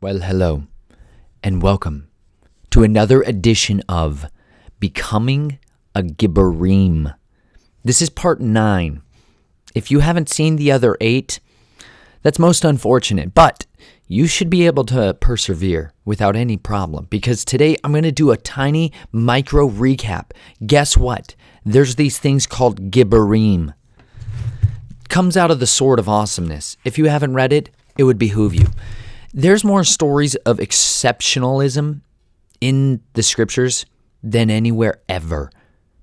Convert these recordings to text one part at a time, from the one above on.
Well, hello, and welcome to another edition of Becoming a Gibborim. This is part 9. If you haven't seen the other 8, that's most unfortunate, but you should be able to persevere without any problem, because today I'm going to do a tiny micro recap. Guess what? There's these things called Gibborim. Comes out of the Sword of Awesomeness. If you haven't read it, it would behoove you. There's more stories of exceptionalism in the scriptures than anywhere ever.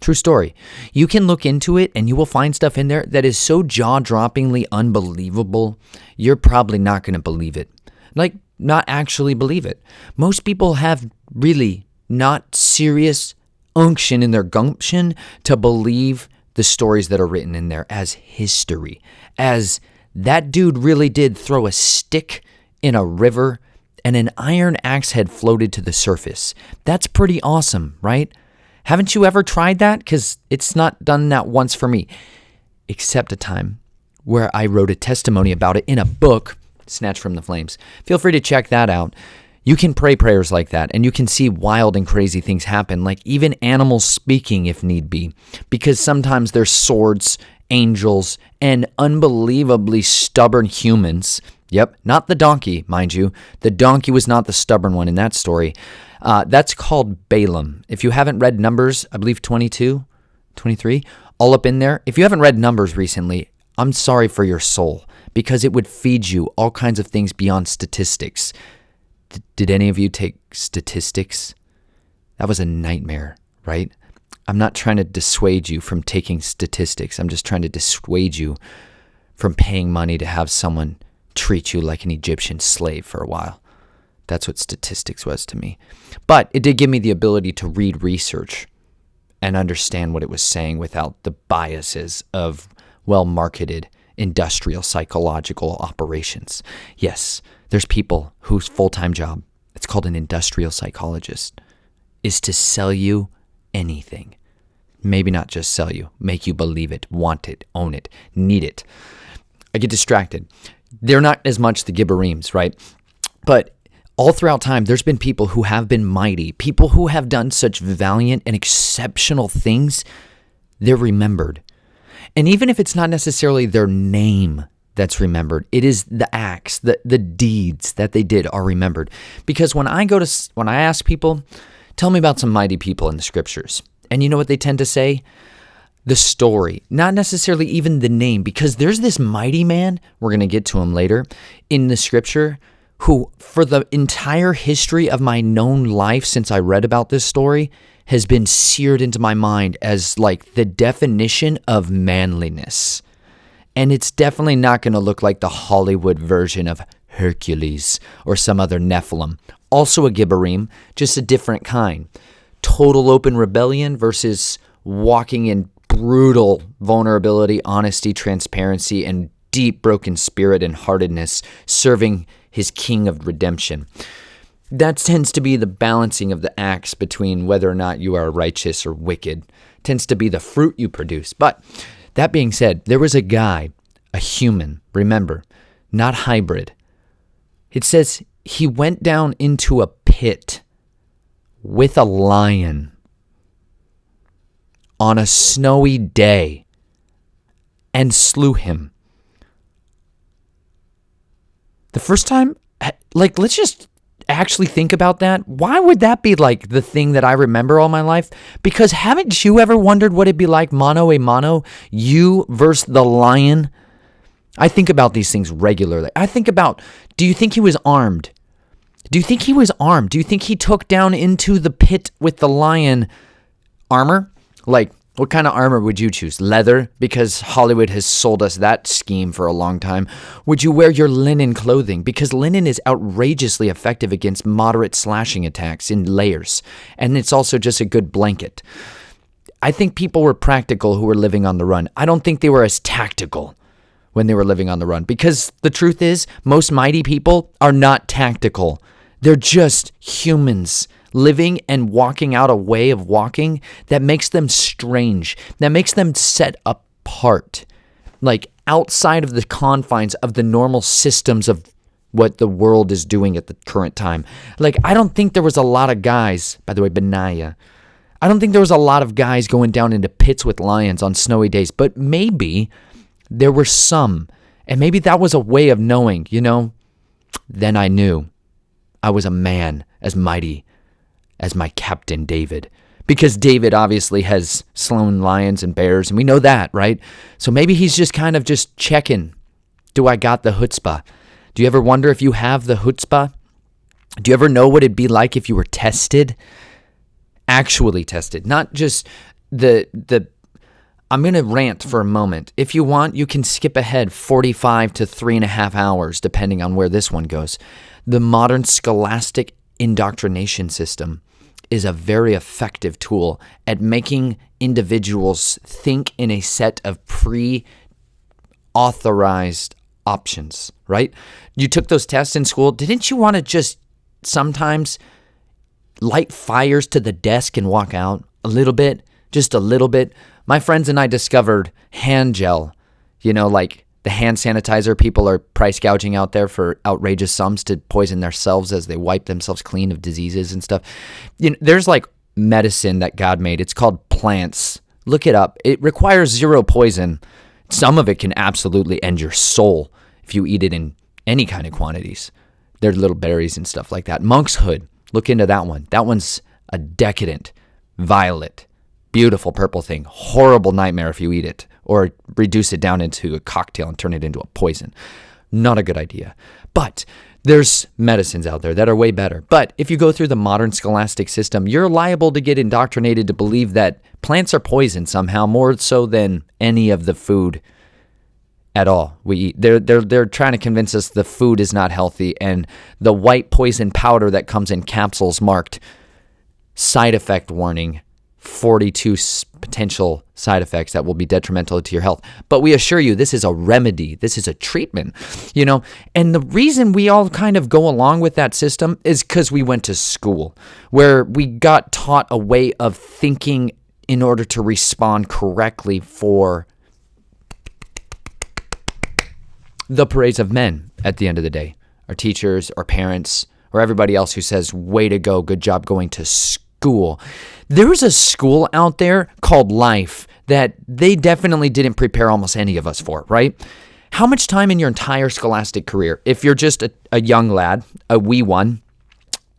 True story. You can look into it and you will find stuff in there that is so jaw-droppingly unbelievable, you're probably not going to believe it. Like, not actually believe it. Most people have really not serious unction in their gumption to believe the stories that are written in there as history. As that dude really did throw a stick in a river and an iron axe had floated to the surface. That's pretty awesome, right? Haven't you ever tried that? Because it's not done that once for me. Except a time where I wrote a testimony about it in a book, Snatched from the Flames. Feel free to check that out. You can pray prayers like that, and you can see wild and crazy things happen, like even animals speaking if need be, because sometimes there's swords, angels, and unbelievably stubborn humans. Yep, not the donkey, mind you. The donkey was not the stubborn one in that story. That's called Balaam. If you haven't read Numbers, I believe 22, 23, all up in there. If you haven't read Numbers recently, I'm sorry for your soul, because it would feed you all kinds of things beyond statistics. Did any of you take statistics? That was a nightmare, right? I'm not trying to dissuade you from taking statistics. I'm just trying to dissuade you from paying money to have someone treat you like an Egyptian slave for a while. That's what statistics was to me. But it did give me the ability to read research and understand what it was saying without the biases of well-marketed industrial psychological operations. Yes, there's people whose full-time job, it's called an industrial psychologist, is to sell you anything. Maybe not just sell you, make you believe it, want it, own it, need it. I get distracted. They're not as much the Gibborims, right? But all throughout time, there's been people who have been mighty, people who have done such valiant and exceptional things, they're remembered. And even if it's not necessarily their name that's remembered, it is the acts, the deeds that they did are remembered. Because when I ask people, tell me about some mighty people in the scriptures, and you know what they tend to say? The story, not necessarily even the name, because there's this mighty man, we're going to get to him later, in the scripture, who for the entire history of my known life since I read about this story has been seared into my mind as like the definition of manliness. And it's definitely not going to look like the Hollywood version of Hercules or some other Nephilim. Also a Gibborim, just a different kind. Total open rebellion versus walking in brutal vulnerability, honesty, transparency, and deep broken spirit and heartedness, serving his king of redemption. That tends to be the balancing of the acts between whether or not you are righteous or wicked. Tends to be the fruit you produce. But that being said, there was a guy, a human, remember, not hybrid. It says he went down into a pit with a lion on a snowy day and slew him. The first time, like, let's just actually think about that. Why would that be like the thing that I remember all my life? Because haven't you ever wondered what it'd be like mano a mano, you versus the lion? I think about these things regularly. I think about, do you think he was armed? Do you think he was armed? Do you think he took down into the pit with the lion armor? Like, what kind of armor would you choose? Leather? Because Hollywood has sold us that scheme for a long time. Would you wear your linen clothing? Because linen is outrageously effective against moderate slashing attacks in layers. And it's also just a good blanket. I think people were practical who were living on the run. I don't think they were as tactical when they were living on the run. Because the truth is, most mighty people are not tactical. They're just humans living and walking out a way of walking that makes them strange, that makes them set apart, like outside of the confines of the normal systems of what the world is doing at the current time. Like, I don't think there was a lot of guys, by the way, Benaya, I don't think there was a lot of guys going down into pits with lions on snowy days, but maybe there were some. And maybe that was a way of knowing, then I knew I was a man as mighty as my captain David. Because David obviously has slain lions and bears, and we know that, right? So maybe he's just kind of just checking, do I got the chutzpah? Do you ever wonder if you have the chutzpah? Do you ever know what it'd be like if you were tested? Actually tested, not just the I'm going to rant for a moment. If you want, you can skip ahead 45 to 3.5 hours, depending on where this one goes. The modern scholastic indoctrination system is a very effective tool at making individuals think in a set of pre-authorized options, right? You took those tests in school. Didn't you want to just sometimes light fires to the desk and walk out a little bit? Just a little bit. My friends and I discovered hand gel, like the hand sanitizer people are price gouging out there for outrageous sums to poison themselves as they wipe themselves clean of diseases and stuff. There's like medicine that God made. It's called plants. Look it up. It requires zero poison. Some of it can absolutely end your soul if you eat it in any kind of quantities. They're little berries and stuff like that. Monk's Hood. Look into that one. That one's a decadent, violet, beautiful purple thing. Horrible nightmare if you eat it or reduce it down into a cocktail and turn it into a poison. Not a good idea. But there's medicines out there that are way better. But if you go through the modern scholastic system, you're liable to get indoctrinated to believe that plants are poison somehow, more so than any of the food at all we eat. They're trying to convince us the food is not healthy, and the white poison powder that comes in capsules marked side effect warning, 42 potential side effects that will be detrimental to your health. But we assure you, this is a remedy. This is a treatment, And the reason we all kind of go along with that system is because we went to school where we got taught a way of thinking in order to respond correctly for the praise of men at the end of the day. Our teachers, our parents, or everybody else who says, way to go, good job going to school. There's a school out there called life that they definitely didn't prepare almost any of us for, right? How much time in your entire scholastic career, if you're just a young lad, a wee one,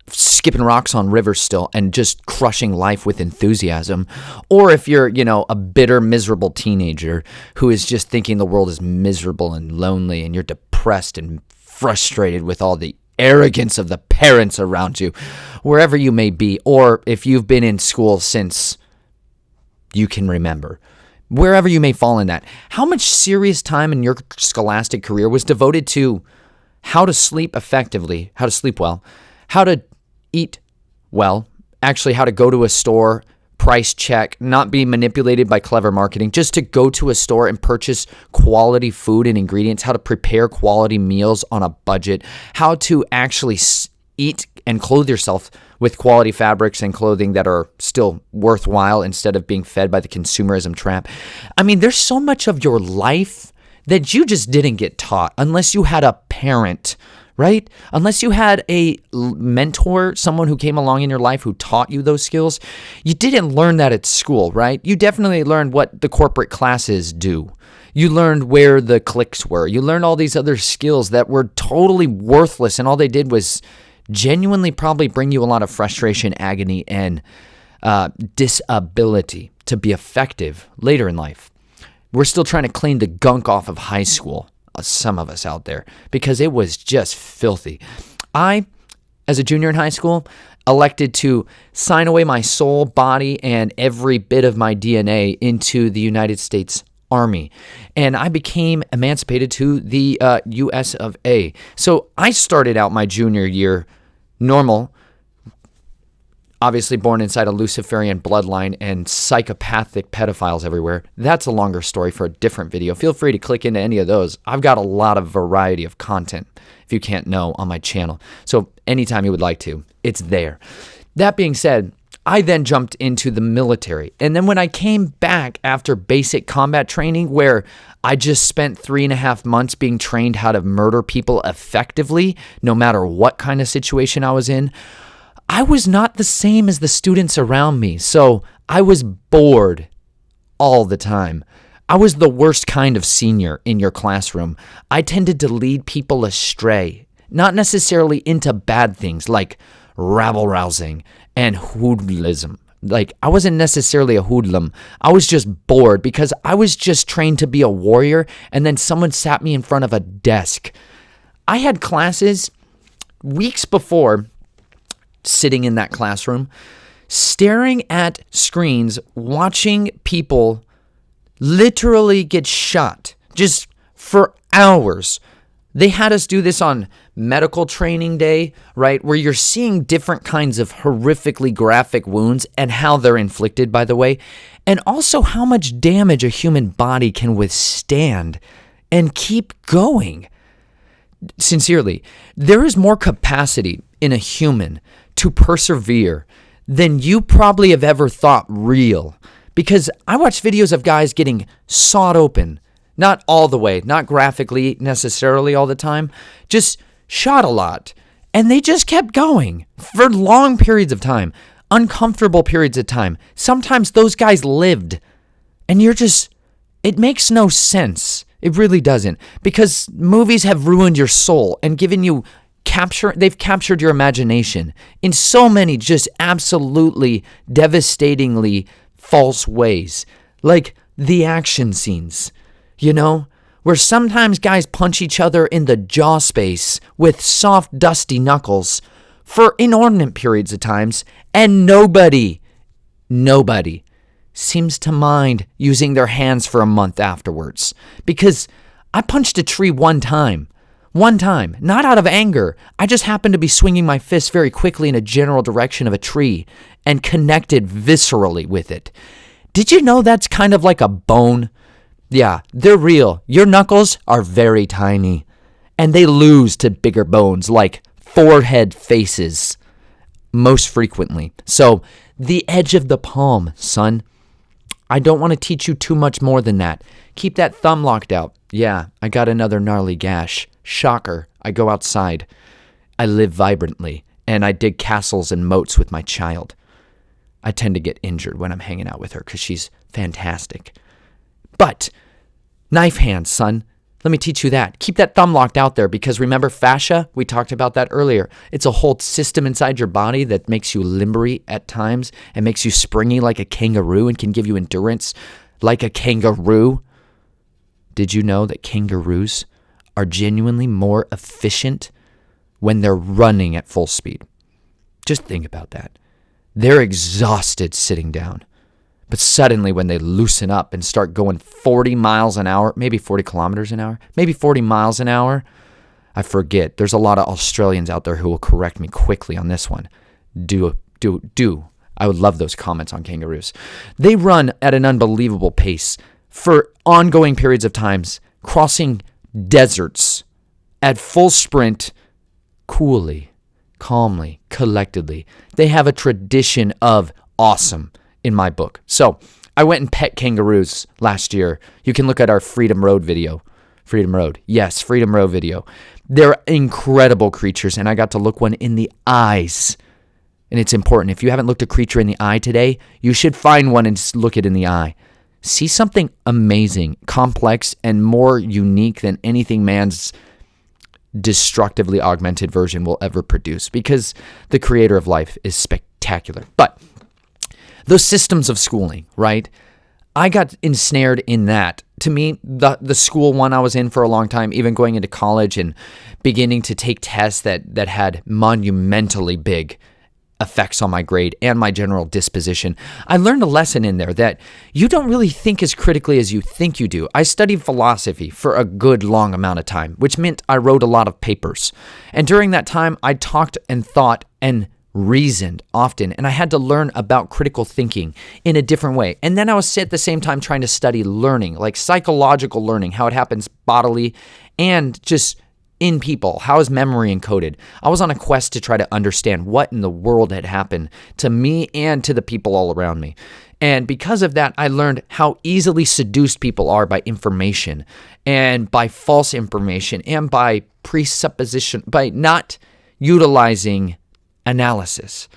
skipping rocks on rivers still and just crushing life with enthusiasm, or if you're, a bitter, miserable teenager who is just thinking the world is miserable and lonely and you're depressed and frustrated with all the arrogance of the parents around you, wherever you may be, or if you've been in school since you can remember, wherever you may fall in that, how much serious time in your scholastic career was devoted to how to sleep effectively, how to sleep well, how to eat well, actually how to go to a store, price check, not be manipulated by clever marketing, just to go to a store and purchase quality food and ingredients, how to prepare quality meals on a budget, how to actually eat and clothe yourself with quality fabrics and clothing that are still worthwhile instead of being fed by the consumerism trap. I mean, there's so much of your life that you just didn't get taught unless you had a parent, right? Unless you had a mentor, someone who came along in your life who taught you those skills. You didn't learn that at school, right? You definitely learned what the corporate classes do. You learned where the cliques were. You learned all these other skills that were totally worthless, and all they did was genuinely probably bring you a lot of frustration, agony, and disability to be effective later in life. We're still trying to clean the gunk off of high school, some of us out there, because it was just filthy. I, as a junior in high school, elected to sign away my soul, body, and every bit of my DNA into the United States Army. And I became emancipated to the US of A. So I started out my junior year normal, obviously born inside a Luciferian bloodline and psychopathic pedophiles everywhere. That's a longer story for a different video. Feel free to click into any of those. I've got a lot of variety of content, if you can't know, on my channel. So anytime you would like to, it's there. That being said, I then jumped into the military. And then when I came back after basic combat training, where I just spent 3.5 months being trained how to murder people effectively, no matter what kind of situation I was in, I was not the same as the students around me. So I was bored all the time. I was the worst kind of senior in your classroom. I tended to lead people astray, not necessarily into bad things like rabble-rousing and hoodlism. Like, I wasn't necessarily a hoodlum. I was just bored because I was just trained to be a warrior, and then someone sat me in front of a desk. I had classes weeks before, sitting in that classroom, staring at screens, watching people literally get shot just for hours. They had us do this on medical training day, right? Where you're seeing different kinds of horrifically graphic wounds and how they're inflicted, by the way, and also how much damage a human body can withstand and keep going. Sincerely, there is more capacity in a human to persevere than you probably have ever thought real. Because I watch videos of guys getting sawed open. Not all the way, not graphically necessarily all the time, just shot a lot. And they just kept going for long periods of time, uncomfortable periods of time. Sometimes those guys lived. And it makes no sense. It really doesn't. Because movies have ruined your soul and given you they've captured your imagination in so many just absolutely devastatingly false ways. Like the action scenes. Where sometimes guys punch each other in the jaw space with soft, dusty knuckles for inordinate periods of times, and nobody seems to mind using their hands for a month afterwards. Because I punched a tree one time, not out of anger. I just happened to be swinging my fist very quickly in a general direction of a tree and connected viscerally with it. Did you know that's kind of like a bone? Yeah, they're real. Your knuckles are very tiny, and they lose to bigger bones like forehead faces most frequently. So the edge of the palm, son. I don't want to teach you too much more than that. Keep that thumb locked out. Yeah, I got another gnarly gash. Shocker, I go outside. I live vibrantly, and I dig castles and moats with my child. I tend to get injured when I'm hanging out with her because she's fantastic. But knife hands, son. Let me teach you that. Keep that thumb locked out there because remember fascia? We talked about that earlier. It's a whole system inside your body that makes you limbery at times and makes you springy like a kangaroo and can give you endurance like a kangaroo. Did you know that kangaroos are genuinely more efficient when they're running at full speed? Just think about that. They're exhausted sitting down. But suddenly when they loosen up and start going 40 miles an hour, maybe 40 kilometers an hour, maybe 40 miles an hour, I forget. There's a lot of Australians out there who will correct me quickly on this one. Do. I would love those comments on kangaroos. They run at an unbelievable pace for ongoing periods of times, crossing deserts at full sprint, coolly, calmly, collectedly. They have a tradition of awesome in my book. So I went and pet kangaroos last year. You can look at our Freedom Road video. Freedom Road. Yes, Freedom Road video. They're incredible creatures, and I got to look one in the eyes. And it's important. If you haven't looked a creature in the eye today, you should find one and look it in the eye. See something amazing, complex, and more unique than anything man's destructively augmented version will ever produce, because the creator of life is spectacular. But those systems of schooling, right? I got ensnared in that. To me, the school one I was in for a long time, even going into college and beginning to take tests that had monumentally big effects on my grade and my general disposition, I learned a lesson in there that you don't really think as critically as you think you do. I studied philosophy for a good long amount of time, which meant I wrote a lot of papers. And during that time, I talked and thought and reasoned often, and I had to learn about critical thinking in a different way. And then I was at the same time trying to study learning, like psychological learning, how it happens bodily and just in people? How is memory encoded? I was on a quest to try to understand what in the world had happened to me and to the people all around me. And because of that, I learned how easily seduced people are by information and by false information and by presupposition, by not utilizing analysis.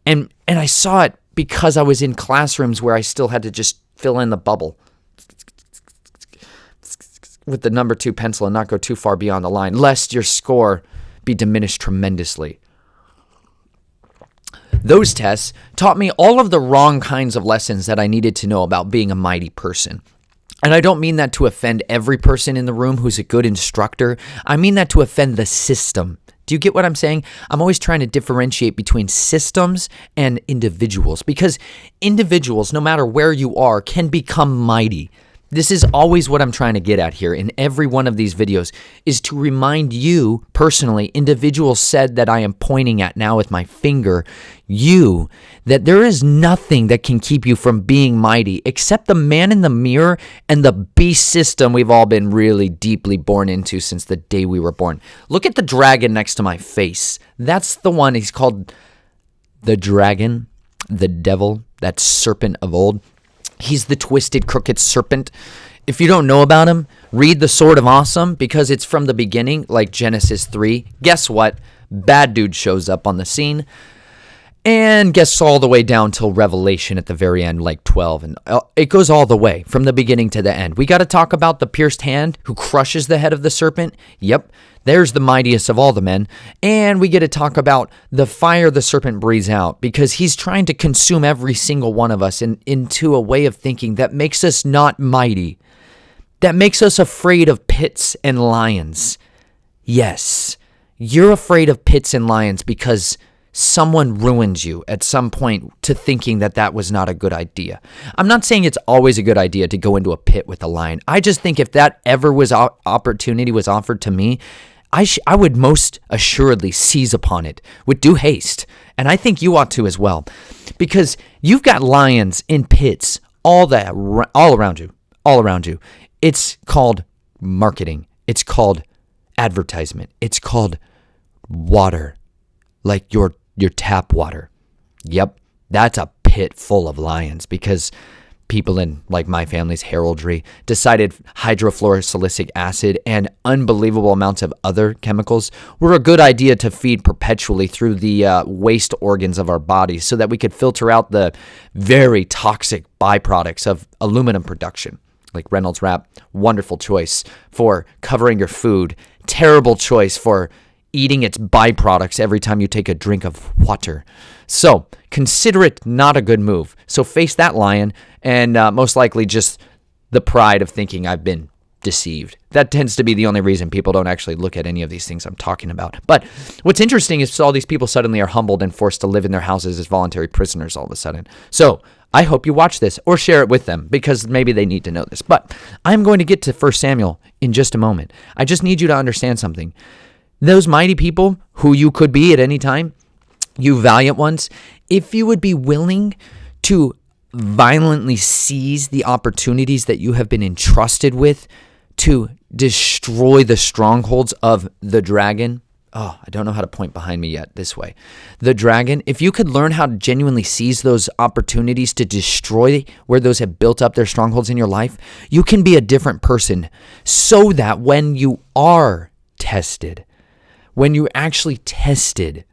And I saw it because I was in classrooms where I still had to just fill in the bubble with the number 2 pencil and not go too far beyond the line, lest your score be diminished tremendously. Those tests taught me all of the wrong kinds of lessons that I needed to know about being a mighty person. And I don't mean that to offend every person in the room who's a good instructor. I mean that to offend the system. Do you get what I'm saying? I'm always trying to differentiate between systems and individuals, because individuals, no matter where you are, can become mighty. This is always what I'm trying to get at here in every one of these videos, is to remind you personally, individuals said that I am pointing at now with my finger, you, that there is nothing that can keep you from being mighty except the man in the mirror and the beast system we've all been really deeply born into since the day we were born. Look at the dragon next to my face. That's the one. He's called the dragon, the devil, that serpent of old. He's the twisted, crooked serpent. If you don't know about him, read The Sword of Awesome, because it's from the beginning, like Genesis 3. Guess what? Bad dude shows up on the scene and gets all the way down till Revelation at the very end, like 12. And it goes all the way from the beginning to the end. We got to talk about the pierced hand who crushes the head of the serpent. Yep, there's the mightiest of all the men. And we get to talk about the fire the serpent breathes out, because he's trying to consume every single one of us into a way of thinking that makes us not mighty, that makes us afraid of pits and lions. Yes, you're afraid of pits and lions because someone ruins you at some point to thinking that that was not a good idea. I'm not saying it's always a good idea to go into a pit with a lion. I just think if that ever was opportunity was offered to me, I would most assuredly seize upon it with due haste. And I think you ought to as well, because you've got lions in pits all around you. It's called marketing. It's called advertisement. It's called water, like your tap water. Yep, that's a pit full of lions, because people in, like, my family's heraldry decided hydrofluorosilicic acid and unbelievable amounts of other chemicals were a good idea to feed perpetually through the waste organs of our bodies, so that we could filter out the very toxic byproducts of aluminum production. Like Reynolds wrap, wonderful choice for covering your food, terrible choice for eating its byproducts every time you take a drink of water. So consider it not a good move. So face that lion, and most likely just the pride of thinking I've been deceived. That tends to be the only reason people don't actually look at any of these things I'm talking about. But what's interesting is all these people suddenly are humbled and forced to live in their houses as voluntary prisoners all of a sudden. So I hope you watch this or share it with them, because maybe they need to know this. But I'm going to get to 1 Samuel in just a moment. I just need you to understand something. Those mighty people who you could be at any time, you valiant ones, if you would be willing to violently seize the opportunities that you have been entrusted with to destroy the strongholds of the dragon. Oh, I don't know how to point behind me yet. This way. The dragon, if you could learn how to genuinely seize those opportunities to destroy where those have built up their strongholds in your life, you can be a different person, so that when you are tested, when you're actually tested,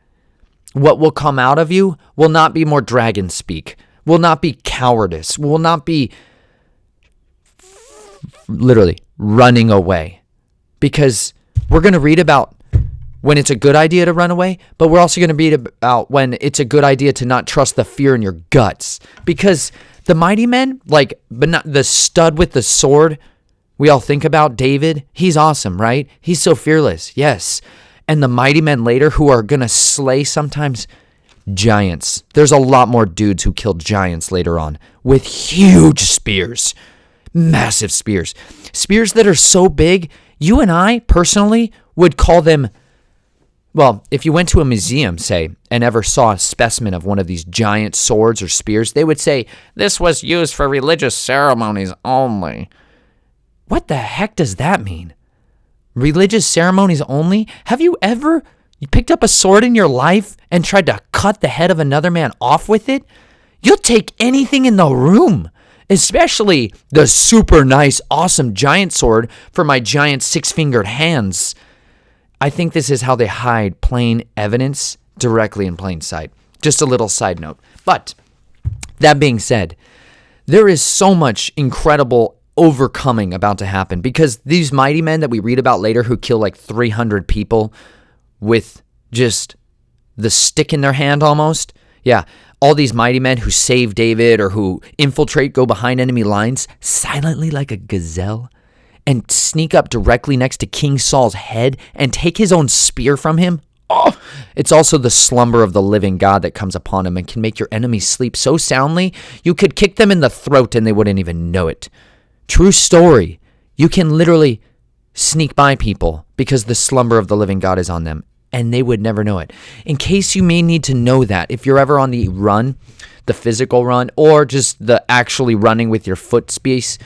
what will come out of you will not be more dragon speak, will not be cowardice, will not be literally running away. Because we're going to read about when it's a good idea to run away, but we're also going to read about when it's a good idea to not trust the fear in your guts. Because the mighty men, but not the stud with the sword, we all think about David. He's awesome, right? He's so fearless. Yes. And the mighty men later who are going to slay sometimes giants. There's a lot more dudes who killed giants later on with huge spears, massive spears. Spears that are so big, you and I personally would call them, well, if you went to a museum, say, and ever saw a specimen of one of these giant swords or spears, they would say, this was used for religious ceremonies only. What the heck does that mean? Religious ceremonies only? Have you ever picked up a sword in your life and tried to cut the head of another man off with it? You'll take anything in the room, especially the super nice, awesome giant sword for my giant six-fingered hands. I think this is how they hide plain evidence directly in plain sight. Just a little side note. But that being said, there is so much incredible overcoming about to happen because these mighty men that we read about later who kill like 300 people with just the stick in their hand almost. Yeah, all these mighty men who save David or who infiltrate, go behind enemy lines silently like a gazelle and sneak up directly next to King Saul's head and take his own spear from him. Oh, it's also the slumber of the living God that comes upon him and can make your enemies sleep so soundly you could kick them in the throat and they wouldn't even know it. True story. You can literally sneak by people because the slumber of the living God is on them, and they would never know it. In case you may need to know that, if you're ever on the run, the physical run, or just the actually running with your foot space,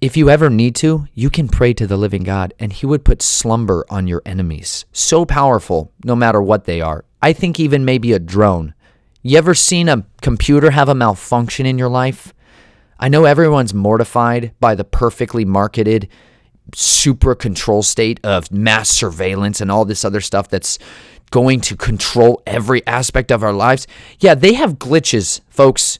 if you ever need to, you can pray to the living God, and he would put slumber on your enemies. So powerful, no matter what they are. I think even maybe a drone. You ever seen a computer have a malfunction in your life? I know everyone's mortified by the perfectly marketed super control state of mass surveillance and all this other stuff that's going to control every aspect of our lives. Yeah, they have glitches, folks,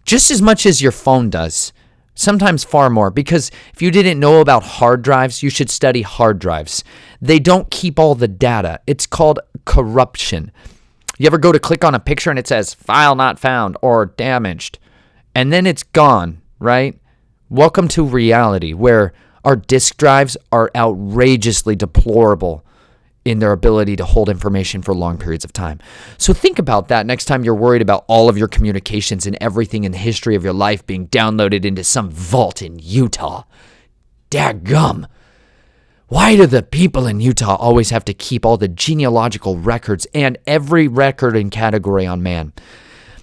just as much as your phone does. Sometimes far more, because if you didn't know about hard drives, you should study hard drives. They don't keep all the data. It's called corruption. You ever go to click on a picture and it says file not found or damaged, and then it's gone, right? Welcome to reality, where our disk drives are outrageously deplorable in their ability to hold information for long periods of time. So think about that next time you're worried about all of your communications and everything in the history of your life being downloaded into some vault in Utah. Dadgum. Why do the people in Utah always have to keep all the genealogical records and every record and category on man?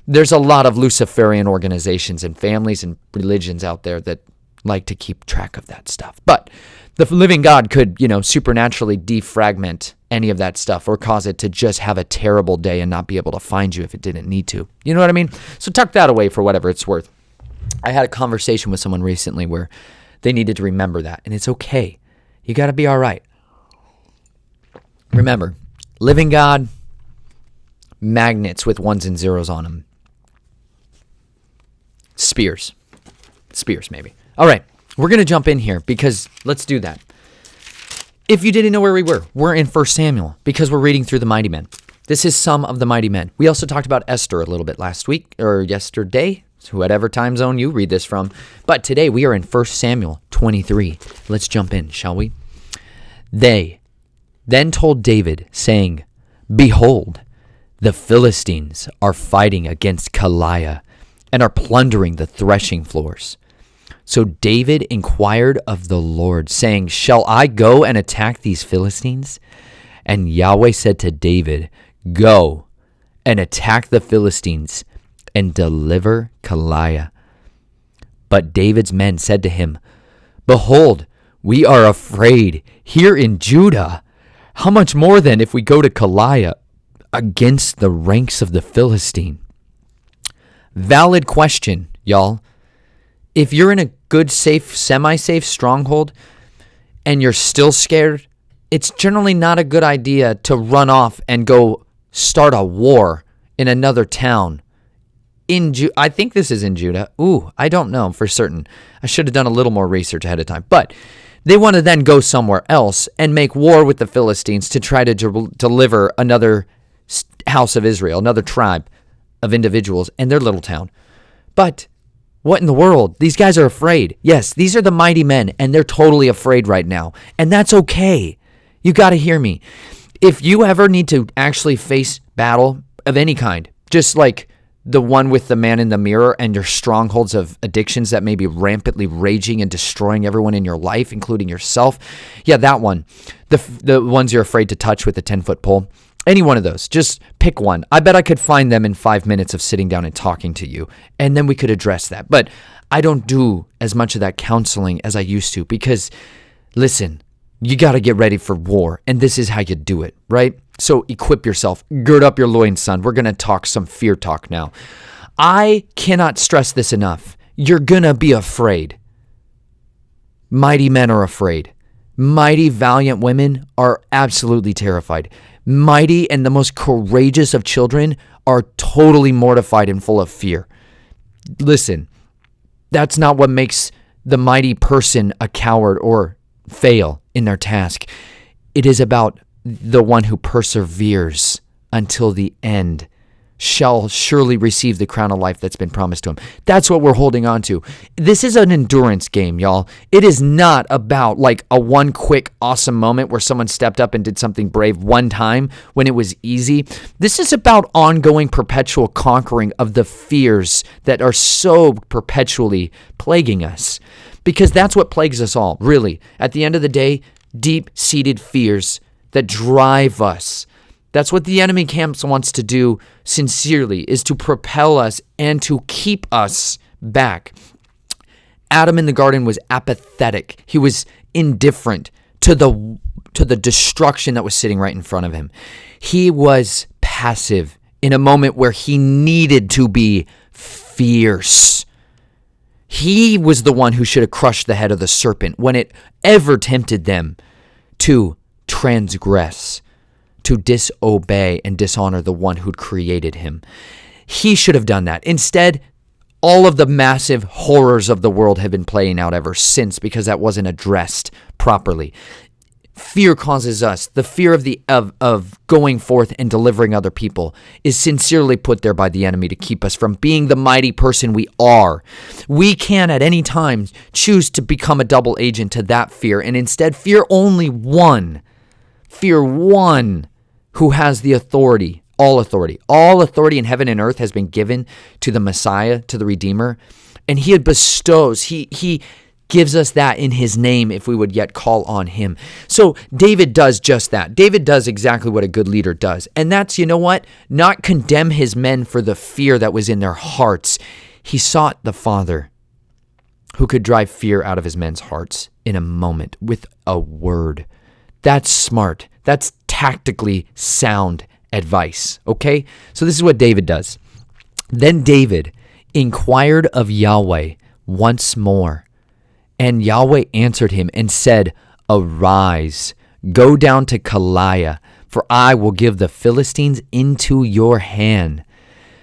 There's a lot of Luciferian organizations and families and religions out there that like to keep track of that stuff. But the living God could, supernaturally defragment any of that stuff or cause it to just have a terrible day and not be able to find you if it didn't need to. You know what I mean? So tuck that away for whatever it's worth. I had a conversation with someone recently where they needed to remember that, and it's okay. You got to be all right. Remember, living God, magnets with ones and zeros on them. Spears, maybe. All right, we're going to jump in here because let's do that. If you didn't know where we were, we're in 1 Samuel because we're reading through the mighty men. This is some of the mighty men. We also talked about Esther a little bit last week or yesterday, whatever time zone you read this from. But today we are in 1 Samuel 23. Let's jump in, shall we? They then told David, saying, "Behold, the Philistines are fighting against Keilah and are plundering the threshing floors." So David inquired of the Lord, saying, "Shall I go and attack these Philistines?" And Yahweh said to David, "Go and attack the Philistines and deliver Keilah." But David's men said to him, "Behold, we are afraid here in Judah. How much more then if we go to Keilah against the ranks of the Philistine?" Valid question, y'all. If you're in a good, safe, semi-safe stronghold and you're still scared, it's generally not a good idea to run off and go start a war in another town. I think this is in Judah. I don't know for certain. I should have done a little more research ahead of time. But they want to then go somewhere else and make war with the Philistines to try to deliver another house of Israel, another tribe of individuals in their little town. But what in the world? These guys are afraid. Yes, these are the mighty men, and they're totally afraid right now. And that's okay. You got to hear me. If you ever need to actually face battle of any kind, just like the one with the man in the mirror and your strongholds of addictions that may be rampantly raging and destroying everyone in your life, including yourself. Yeah, that one. The ones you're afraid to touch with a 10-foot pole. Any one of those. Just pick one. I bet I could find them in 5 minutes of sitting down and talking to you. And then we could address that. But I don't do as much of that counseling as I used to because, listen, you got to get ready for war. And this is how you do it, right? So equip yourself. Gird up your loins, son. We're going to talk some fear talk now. I cannot stress this enough. You're going to be afraid. Mighty men are afraid. Mighty, valiant women are absolutely terrified. Mighty and the most courageous of children are totally mortified and full of fear. Listen, that's not what makes the mighty person a coward or fail in their task. It is about the one who perseveres until the end shall surely receive the crown of life that's been promised to him. That's what we're holding on to. This is an endurance game, y'all. It is not about like a one quick awesome moment where someone stepped up and did something brave one time when it was easy. This is about ongoing perpetual conquering of the fears that are so perpetually plaguing us. Because that's what plagues us all, really. At the end of the day, deep-seated fears that drive us. That's what the enemy camp wants to do sincerely, is to propel us and to keep us back. Adam in the garden was apathetic. He was indifferent to the destruction that was sitting right in front of him. He was passive in a moment where he needed to be fierce. He was the one who should have crushed the head of the serpent when it ever tempted them to transgress, to disobey and dishonor the one who'd created him. He should have done that. Instead, all of the massive horrors of the world have been playing out ever since because that wasn't addressed properly. Fear causes us. The fear of going forth and delivering other people is sincerely put there by the enemy to keep us from being the mighty person we are. We can at any time choose to become a double agent to that fear and instead fear only one. Fear one who has the authority, all authority. All authority in heaven and earth has been given to the Messiah, to the Redeemer, and he bestows, he gives us that in his name if we would yet call on him. So David does just that. David does exactly what a good leader does. And that's, you know what? Not condemn his men for the fear that was in their hearts. He sought the Father who could drive fear out of his men's hearts in a moment with a word. That's smart. That's tactically sound advice, okay? So this is what David does. Then David inquired of Yahweh once more, and Yahweh answered him and said, "Arise, go down to Keilah, for I will give the Philistines into your hand."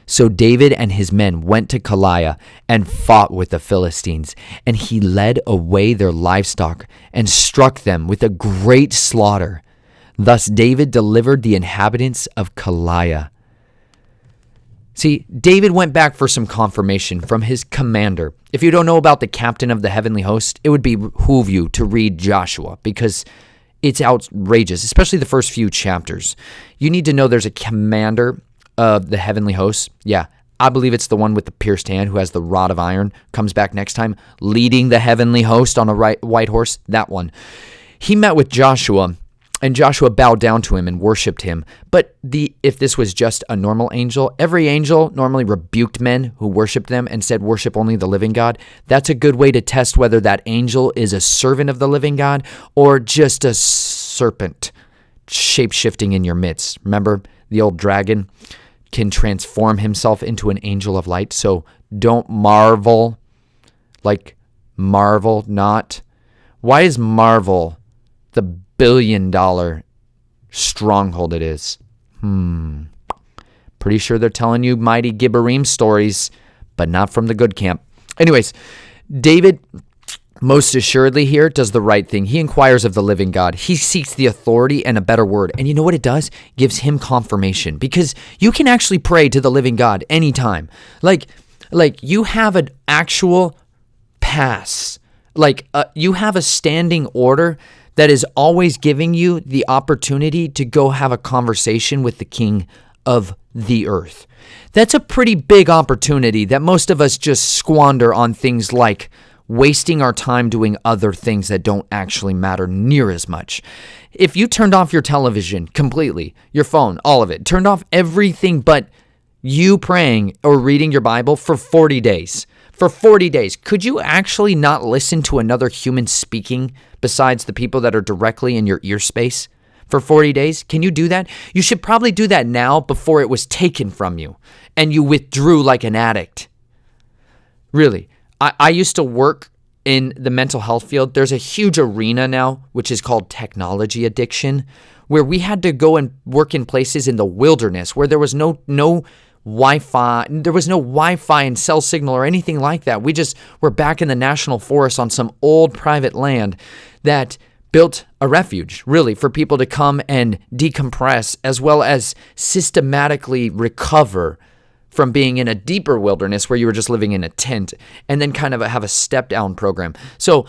So David and his men went to Keilah and fought with the Philistines, and he led away their livestock and struck them with a great slaughter. Thus David delivered the inhabitants of Keilah. See, David went back for some confirmation from his commander. If you don't know about the captain of the heavenly host, it would behoove you to read Joshua because it's outrageous, especially the first few chapters. You need to know there's a commander of the heavenly hosts. Yeah, I believe it's the one with the pierced hand who has the rod of iron, comes back next time, leading the heavenly host on a white horse, that one. He met with Joshua, and Joshua bowed down to him and worshipped him. But if this was just a normal angel, every angel normally rebuked men who worshipped them and said, worship only the living God. That's a good way to test whether that angel is a servant of the living God or just a serpent shape-shifting in your midst. Remember, the old dragon can transform himself into an angel of light. So don't marvel, like marvel not. Why is Marvel the billion-dollar stronghold it is? Pretty sure they're telling you mighty Gibborim stories, but not from the good camp. Anyways, David most assuredly here does the right thing. He inquires of the living God. He seeks the authority and a better word. And you know what it does? Gives him confirmation. Because you can actually pray to the living God anytime. Like you have an actual pass. You have a standing order that is always giving you the opportunity to go have a conversation with the King of the earth. That's a pretty big opportunity that most of us just squander on things like wasting our time doing other things that don't actually matter near as much. If you turned off your television completely, your phone, all of it, turned off everything but you praying or reading your Bible for 40 days, for 40 days. Could you actually not listen to another human speaking besides the people that are directly in your ear space for 40 days? Can you do that? You should probably do that now before it was taken from you and you withdrew like an addict. Really, I used to work in the mental health field. There's a huge arena now, which is called technology addiction, where we had to go and work in places in the wilderness where there was no Wi-Fi. There was no Wi-Fi and cell signal or anything like that. We just were back in the national forest on some old private land that built a refuge, really, for people to come and decompress as well as systematically recover from being in a deeper wilderness where you were just living in a tent, and then kind of have a step down program. So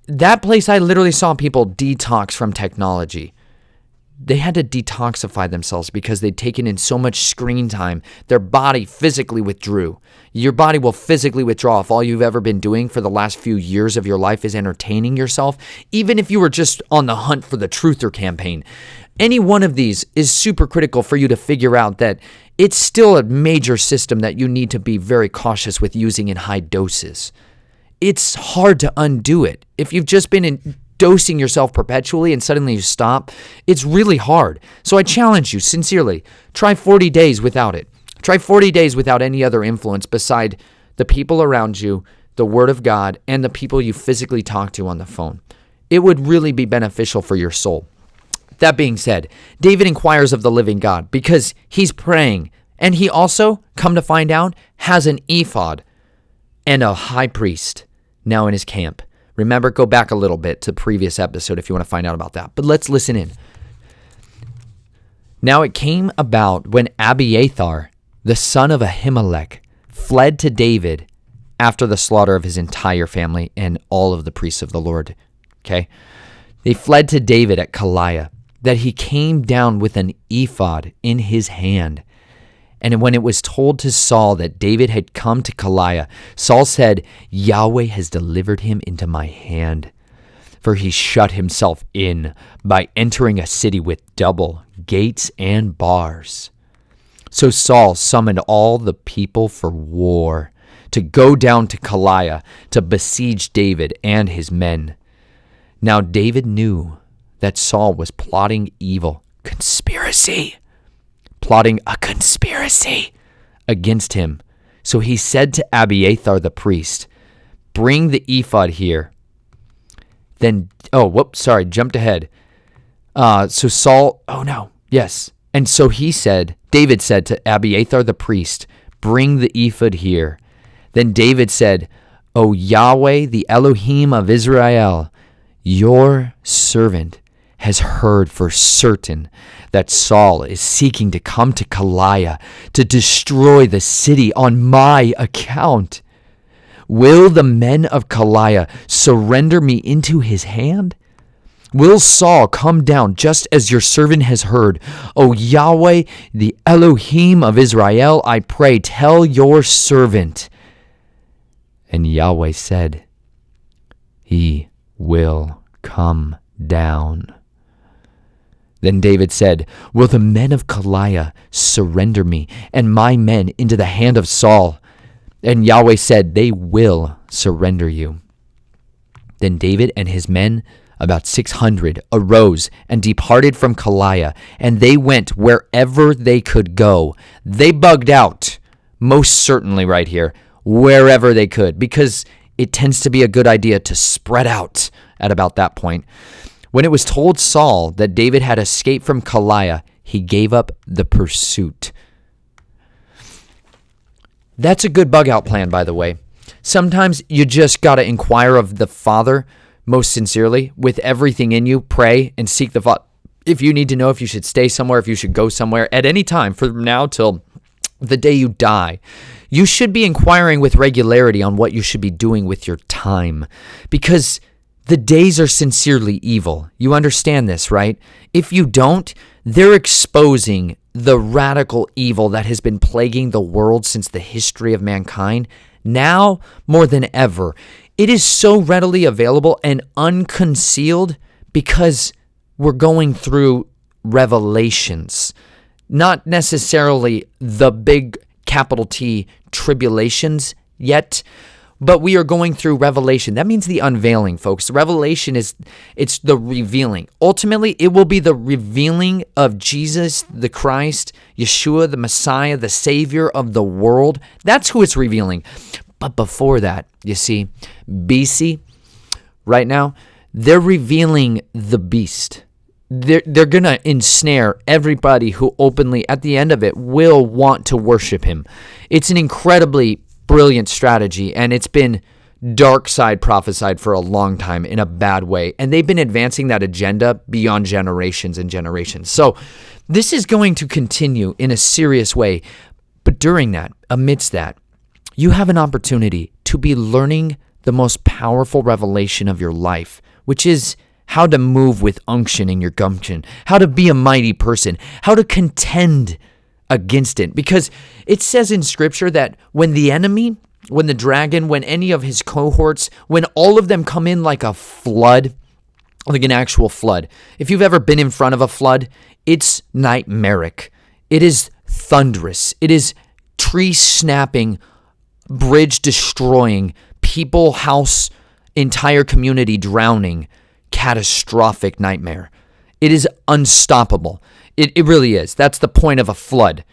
that place, I literally saw people detox from technology. They had to detoxify themselves because they'd taken in so much screen time. Their body physically withdrew. Your body will physically withdraw if all you've ever been doing for the last few years of your life is entertaining yourself, even if you were just on the hunt for the truther campaign. Any one of these is super critical for you to figure out that it's still a major system that you need to be very cautious with using in high doses. It's hard to undo it. If you've just been dosing yourself perpetually and suddenly you stop, it's really hard. So I challenge you sincerely, try 40 days without it. Try 40 days without any other influence beside the people around you, the Word of God, and the people you physically talk to on the phone. It would really be beneficial for your soul. That being said, David inquires of the living God because he's praying, and he also, come to find out, has an ephod and a high priest now in his camp. Remember, go back a little bit to the previous episode if you want to find out about that. But let's listen in. Now it came about when Abiathar, the son of Ahimelech, fled to David after the slaughter of his entire family and all of the priests of the Lord. Okay? They fled to David at Keilah, that he came down with an ephod in his hand. And when it was told to Saul that David had come to Keilah, Saul said, Yahweh has delivered him into my hand. For he shut himself in by entering a city with double gates and bars. So Saul summoned all the people for war to go down to Keilah to besiege David and his men. Now David knew that Saul was plotting evil, plotting a conspiracy against him. So he said to Abiathar the priest, bring the ephod here. Then, jumped ahead. And so David said to Abiathar the priest, bring the ephod here. Then David said, O Yahweh, the Elohim of Israel, your servant has heard for certain that Saul is seeking to come to Keilah to destroy the city on my account. Will the men of Keilah surrender me into his hand? Will Saul come down just as your servant has heard? O Yahweh, the Elohim of Israel, I pray, tell your servant. And Yahweh said, he will come down. Then David said, will the men of Keilah surrender me and my men into the hand of Saul? And Yahweh said, they will surrender you. Then David and his men, about 600, arose and departed from Keilah, and they went wherever they could go. They bugged out, most certainly right here, wherever they could, because it tends to be a good idea to spread out at about that point. When it was told Saul that David had escaped from Keilah, he gave up the pursuit. That's a good bug out plan, by the way. Sometimes you just got to inquire of the Father most sincerely with everything in you. Pray and seek the Father. If you need to know if you should stay somewhere, if you should go somewhere at any time from now till the day you die, you should be inquiring with regularity on what you should be doing with your time, because the days are sincerely evil. You understand this, right? If you don't, they're exposing the radical evil that has been plaguing the world since the history of mankind. Now, more than ever, it is so readily available and unconcealed because we're going through revelations, not necessarily the big capital T tribulations yet. but we are going through revelation. That means the unveiling, folks. Revelation it's the revealing. Ultimately, it will be the revealing of Jesus, the Christ, Yeshua, the Messiah, the Savior of the world. That's who it's revealing. But before that, you see, BC, right now, they're revealing the beast. They're going to ensnare everybody who openly, at the end of it, will want to worship him. It's an incredibly brilliant strategy, and it's been dark side prophesied for a long time in a bad way. And they've been advancing that agenda beyond generations and generations. So this is going to continue in a serious way. But during that, amidst that, you have an opportunity to be learning the most powerful revelation of your life, which is how to move with unction in your gumption, how to be a mighty person, how to contend against it. Because it says in Scripture that when the enemy, when the dragon, when any of his cohorts, when all of them come in like a flood, like an actual flood. If you've ever been in front of a flood, it's nightmaric. It is thunderous. It is tree snapping, bridge destroying, people, house, entire community drowning, catastrophic nightmare. It is unstoppable. It really is. That's the point of a flood.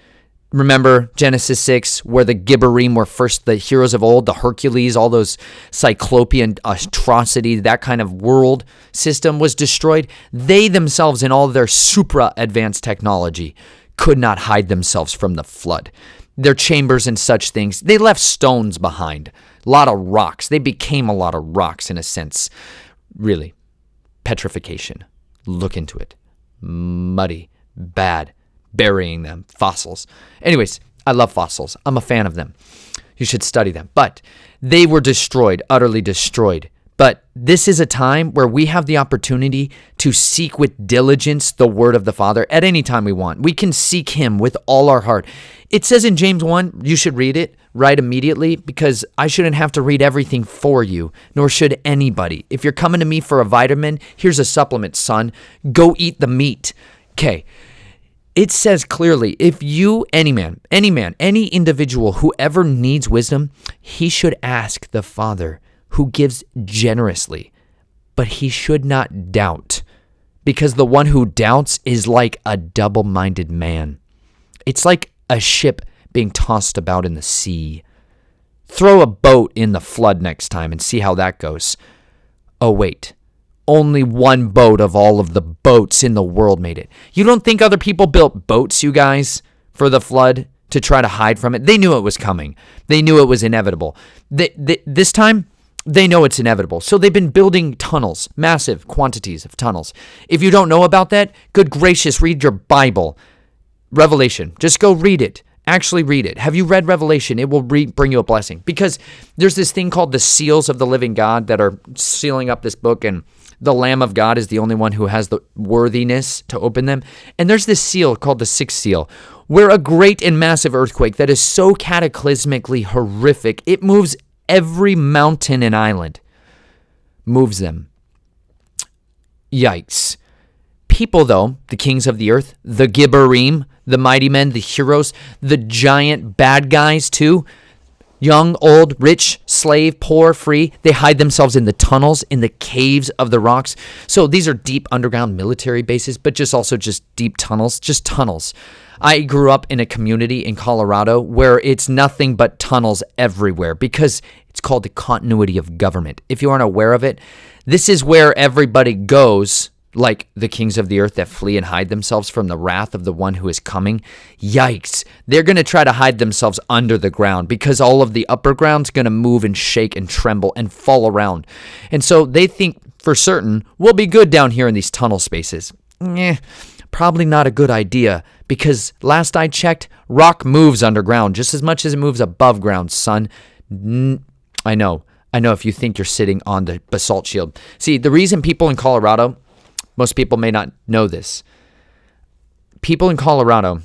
Remember Genesis 6, where the Gibborim were first the heroes of old, the Hercules, all those cyclopean atrocities, that kind of world system was destroyed. They themselves, in all their supra-advanced technology, could not hide themselves from the flood. Their chambers and such things, they left stones behind, a lot of rocks. They became a lot of rocks in a sense. Really, petrification. Look into it. Muddy, bad, burying them, fossils. Anyways, I love fossils. I'm a fan of them. You should study them. But they were destroyed, utterly destroyed. But this is a time where we have the opportunity to seek with diligence the word of the Father at any time we want. We can seek him with all our heart. It says in James 1, you should read it right immediately, because I shouldn't have to read everything for you, nor should anybody. If you're coming to me for a vitamin, here's a supplement, son. Go eat the meat. Okay. It says clearly, if you, any man, any individual, whoever needs wisdom, he should ask the Father, who gives generously, but he should not doubt, because the one who doubts is like a double-minded man. It's like a ship being tossed about in the sea. Throw a boat in the flood next time and see how that goes. Oh, wait. Only one boat of all of the boats in the world made it. You don't think other people built boats, you guys, for the flood to try to hide from it? They knew it was coming. They knew it was inevitable. This time, they know it's inevitable. So they've been building tunnels, massive quantities of tunnels. If you don't know about that, good gracious, read your Bible. Revelation. Just go read it. Actually read it. Have you read Revelation? It will bring you a blessing. Because there's this thing called the seals of the living God that are sealing up this book, and the Lamb of God is the only one who has the worthiness to open them. And there's this seal called the sixth seal, where a great and massive earthquake that is so cataclysmically horrific, it moves every mountain and island. Moves them. Yikes. People, though, the kings of the earth, the Gibborim, the mighty men, the heroes, the giant bad guys too, young, old, rich, slave, poor, free, they hide themselves in the tunnels, in the caves of the rocks. So these are deep underground military bases, but just deep tunnels, just tunnels. I grew up in a community in Colorado where it's nothing but tunnels everywhere, because it's called the continuity of government. If you aren't aware of it, this is where everybody goes, like the kings of the earth that flee and hide themselves from the wrath of the one who is coming. Yikes. They're going to try to hide themselves under the ground, because all of the upper ground's going to move and shake and tremble and fall around. And so they think for certain we'll be good down here in these tunnel spaces. Probably not a good idea, because last I checked, rock moves underground just as much as it moves above ground, son. I know if you think you're sitting on the basalt shield. See, the reason people in Colorado, most people may not know this, people in Colorado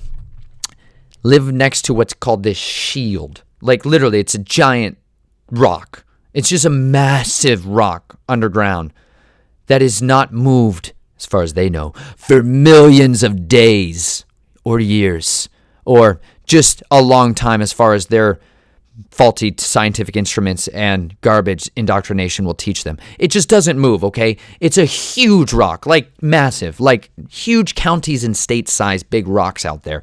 live next to what's called this shield. Like literally, it's a giant rock. It's just a massive rock underground that is not moved, as far as they know, for millions of days or years, or just a long time as far as their faulty scientific instruments and garbage indoctrination will teach them. It just doesn't move, okay? It's a huge rock, like massive, like huge counties and state-sized big rocks out there.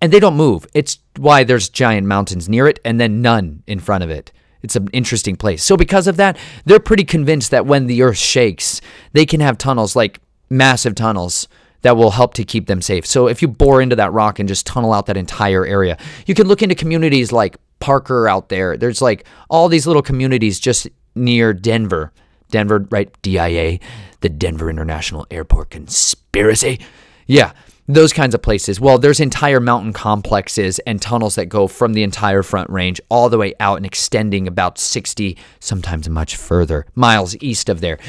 And they don't move. It's why there's giant mountains near it and then none in front of it. It's an interesting place. So because of that, they're pretty convinced that when the earth shakes, they can have tunnels, like massive tunnels, that will help to keep them safe. So if you bore into that rock and just tunnel out that entire area, you can look into communities like Parker out there. There's like all these little communities just near Denver. Denver, right? DIA, the Denver International Airport Conspiracy. Yeah, those kinds of places. Well, there's entire mountain complexes and tunnels that go from the entire Front Range all the way out and extending about 60, sometimes much further, miles east of there.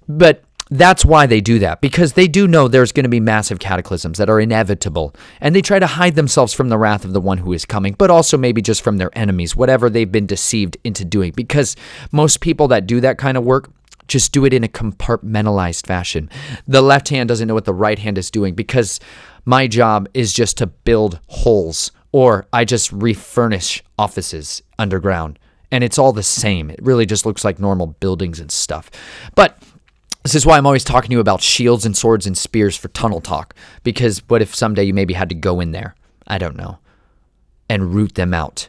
But that's why they do that, because they do know there's going to be massive cataclysms that are inevitable, and they try to hide themselves from the wrath of the one who is coming, but also maybe just from their enemies, whatever they've been deceived into doing, because most people that do that kind of work just do it in a compartmentalized fashion. The left hand doesn't know what the right hand is doing, because my job is just to build holes, or I just refurnish offices underground, and it's all the same. It really just looks like normal buildings and stuff. But this is why I'm always talking to you about shields and swords and spears for tunnel talk, because what if someday you maybe had to go in there, I don't know, and root them out,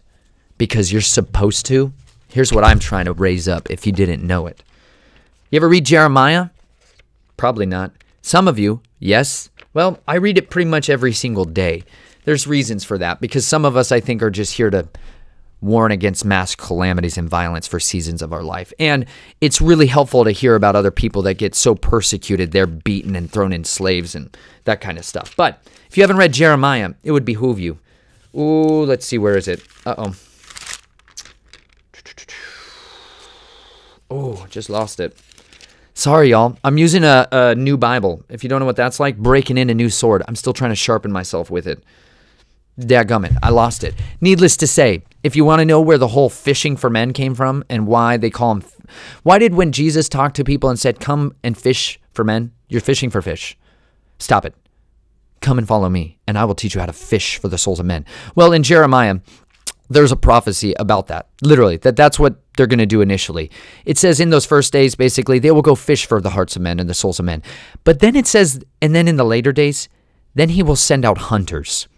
because you're supposed to? Here's what I'm trying to raise up if you didn't know it. You ever read Jeremiah? Probably not. Some of you, yes. Well, I read it pretty much every single day. There's reasons for that, because some of us, I think, are just here to warn against mass calamities and violence for seasons of our life. And it's really helpful to hear about other people that get so persecuted, they're beaten and thrown in slaves and that kind of stuff. But if you haven't read Jeremiah, it would behoove you. Ooh, let's see, where is it? Uh-oh. Oh, just lost it. Sorry, y'all. I'm using a new Bible. If you don't know what that's like, breaking in a new sword. I'm still trying to sharpen myself with it. Dadgummit, I lost it. Needless to say, if you want to know where the whole fishing for men came from and why they call them, why did when Jesus talked to people and said, come and fish for men, you're fishing for fish. Stop it. Come and follow me, and I will teach you how to fish for the souls of men. Well, in Jeremiah, there's a prophecy about that. Literally, that's what they're going to do initially. It says in those first days, basically, they will go fish for the hearts of men and the souls of men. But then it says, and then in the later days, then he will send out hunters.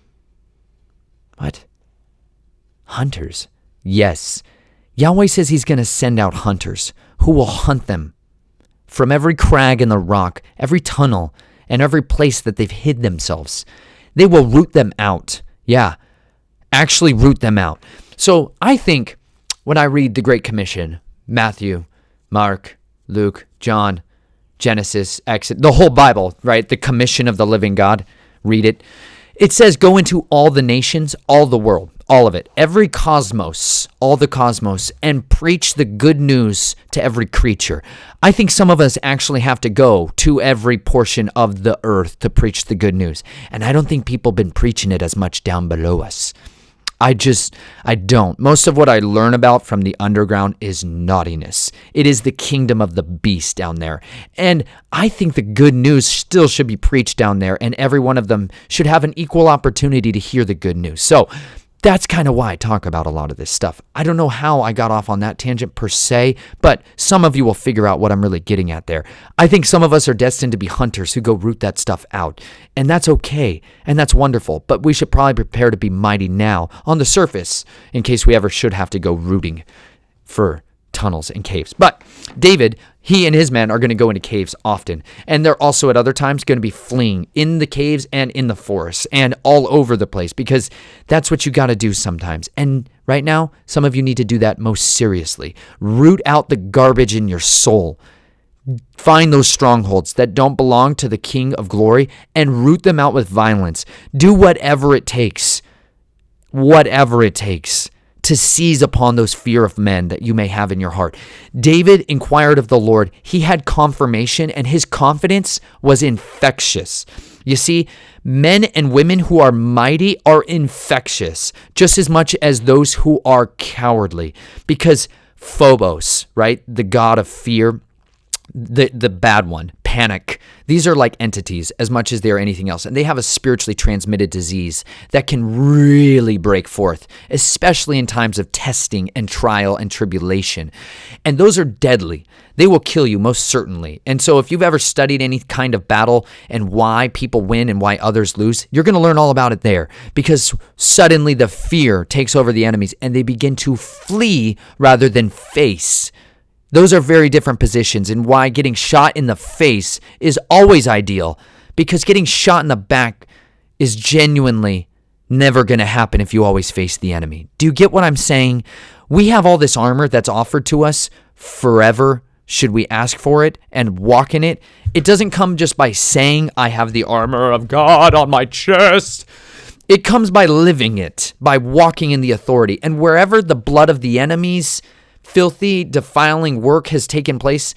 What? Hunters? Yes. Yahweh says he's going to send out hunters who will hunt them from every crag in the rock, every tunnel, and every place that they've hid themselves. They will root them out. Yeah, actually root them out. So I think when I read the Great Commission, Matthew, Mark, Luke, John, Genesis, Exodus, the whole Bible, right? The commission of the living God, read it. It says, go into all the nations, all the world, all of it, every cosmos, all the cosmos, and preach the good news to every creature. I think some of us actually have to go to every portion of the earth to preach the good news. And I don't think people have been preaching it as much down below us. I don't. Most of what I learn about from the underground is naughtiness. It is the kingdom of the beast down there. And I think the good news still should be preached down there, and every one of them should have an equal opportunity to hear the good news. So that's kind of why I talk about a lot of this stuff. I don't know how I got off on that tangent per se, but some of you will figure out what I'm really getting at there. I think some of us are destined to be hunters who go root that stuff out, and that's okay, and that's wonderful, but we should probably prepare to be mighty now on the surface in case we ever should have to go rooting for tunnels and caves. But David, he and his men are going to go into caves often, and they're also at other times going to be fleeing in the caves and in the forests and all over the place, because that's what you got to do sometimes. And right now, some of you need to do that most seriously. Root out the garbage in your soul. Find those strongholds that don't belong to the King of Glory and root them out with violence. Do whatever it takes to seize upon those fear of men that you may have in your heart. David inquired of the Lord. He had confirmation, and his confidence was infectious. You see, men and women who are mighty are infectious just as much as those who are cowardly, because Phobos, right, the god of fear, the bad one, panic. These are like entities as much as they are anything else. And they have a spiritually transmitted disease that can really break forth, especially in times of testing and trial and tribulation. And those are deadly. They will kill you most certainly. And so if you've ever studied any kind of battle and why people win and why others lose, you're going to learn all about it there, because suddenly the fear takes over the enemies and they begin to flee rather than face. Those are very different positions, and why getting shot in the face is always ideal, because getting shot in the back is genuinely never going to happen if you always face the enemy. Do you get what I'm saying? We have all this armor that's offered to us forever, should we ask for it and walk in it. It doesn't come just by saying, I have the armor of God on my chest. It comes by living it, by walking in the authority. And wherever the blood of the enemies, filthy, defiling work has taken place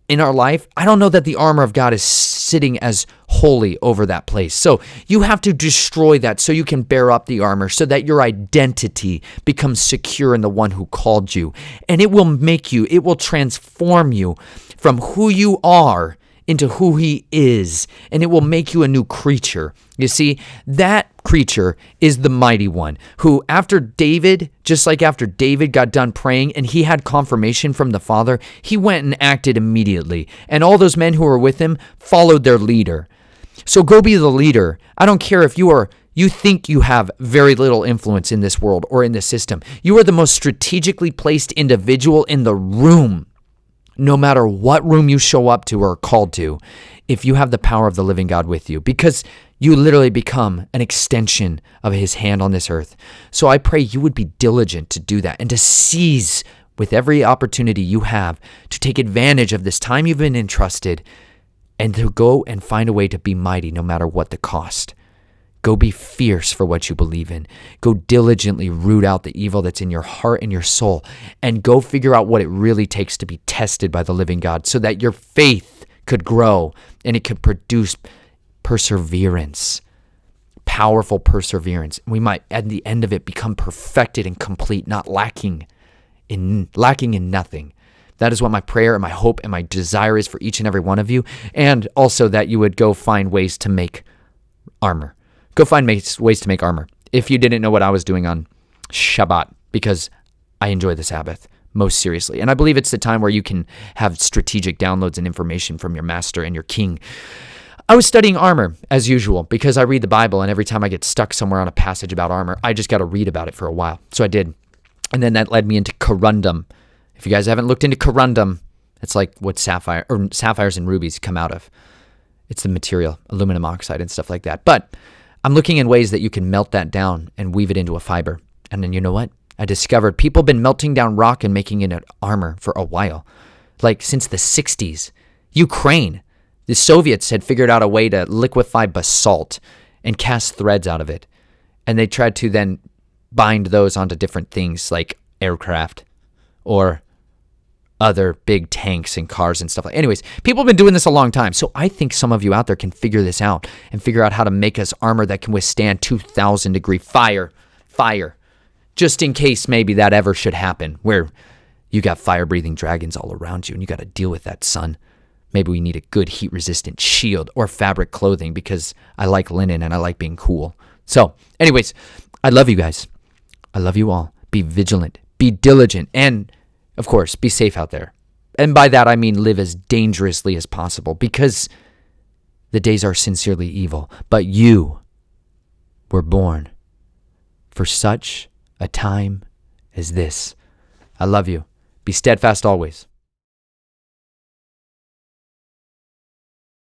in our life, I don't know that the armor of God is sitting as holy over that place. So you have to destroy that so you can bear up the armor, so that your identity becomes secure in the one who called you. And it will make you, it will transform you from who you are into who he is, and it will make you a new creature. You see, that creature is the mighty one who, after David, just like after David got done praying and he had confirmation from the Father, he went and acted immediately. And all those men who were with him followed their leader. So go be the leader. I don't care if you think you have very little influence in this world or in this system. You are the most strategically placed individual in the room. No matter what room you show up to or are called to, if you have the power of the living God with you, because you literally become an extension of his hand on this earth. So I pray you would be diligent to do that and to seize with every opportunity you have to take advantage of this time you've been entrusted and to go and find a way to be mighty no matter what the cost. Go be fierce for what you believe in. Go diligently root out the evil that's in your heart and your soul, and go figure out what it really takes to be tested by the living God so that your faith could grow and it could produce perseverance, powerful perseverance. We might, at the end of it, become perfected and complete, not lacking in nothing. That is what my prayer and my hope and my desire is for each and every one of you, and also that you would go find ways to make armor. Go find ways to make armor. If you didn't know what I was doing on Shabbat, because I enjoy the Sabbath most seriously. And I believe it's the time where you can have strategic downloads and information from your master and your king. I was studying armor as usual because I read the Bible, and every time I get stuck somewhere on a passage about armor, I just got to read about it for a while. So I did. And then that led me into corundum. If you guys haven't looked into corundum, it's like what sapphires and rubies come out of. It's the material, aluminum oxide and stuff like that. But I'm looking in ways that you can melt that down and weave it into a fiber. And then you know what? I discovered people have been melting down rock and making it an armor for a while. Like since the 60s. Ukraine, the Soviets had figured out a way to liquefy basalt and cast threads out of it. And they tried to then bind those onto different things like aircraft or other big tanks and cars and stuff like that. Anyways, people have been doing this a long time. So I think some of you out there can figure this out and figure out how to make us armor that can withstand 2,000 degree fire, just in case maybe that ever should happen, where you got fire breathing dragons all around you and you got to deal with that, son. Maybe we need a good heat resistant shield or fabric clothing, because I like linen and I like being cool. So anyways, I love you guys. I love you all. Be vigilant, be diligent, and of course, be safe out there. And by that, I mean live as dangerously as possible, because the days are sincerely evil. But you were born for such a time as this. I love you. Be steadfast always.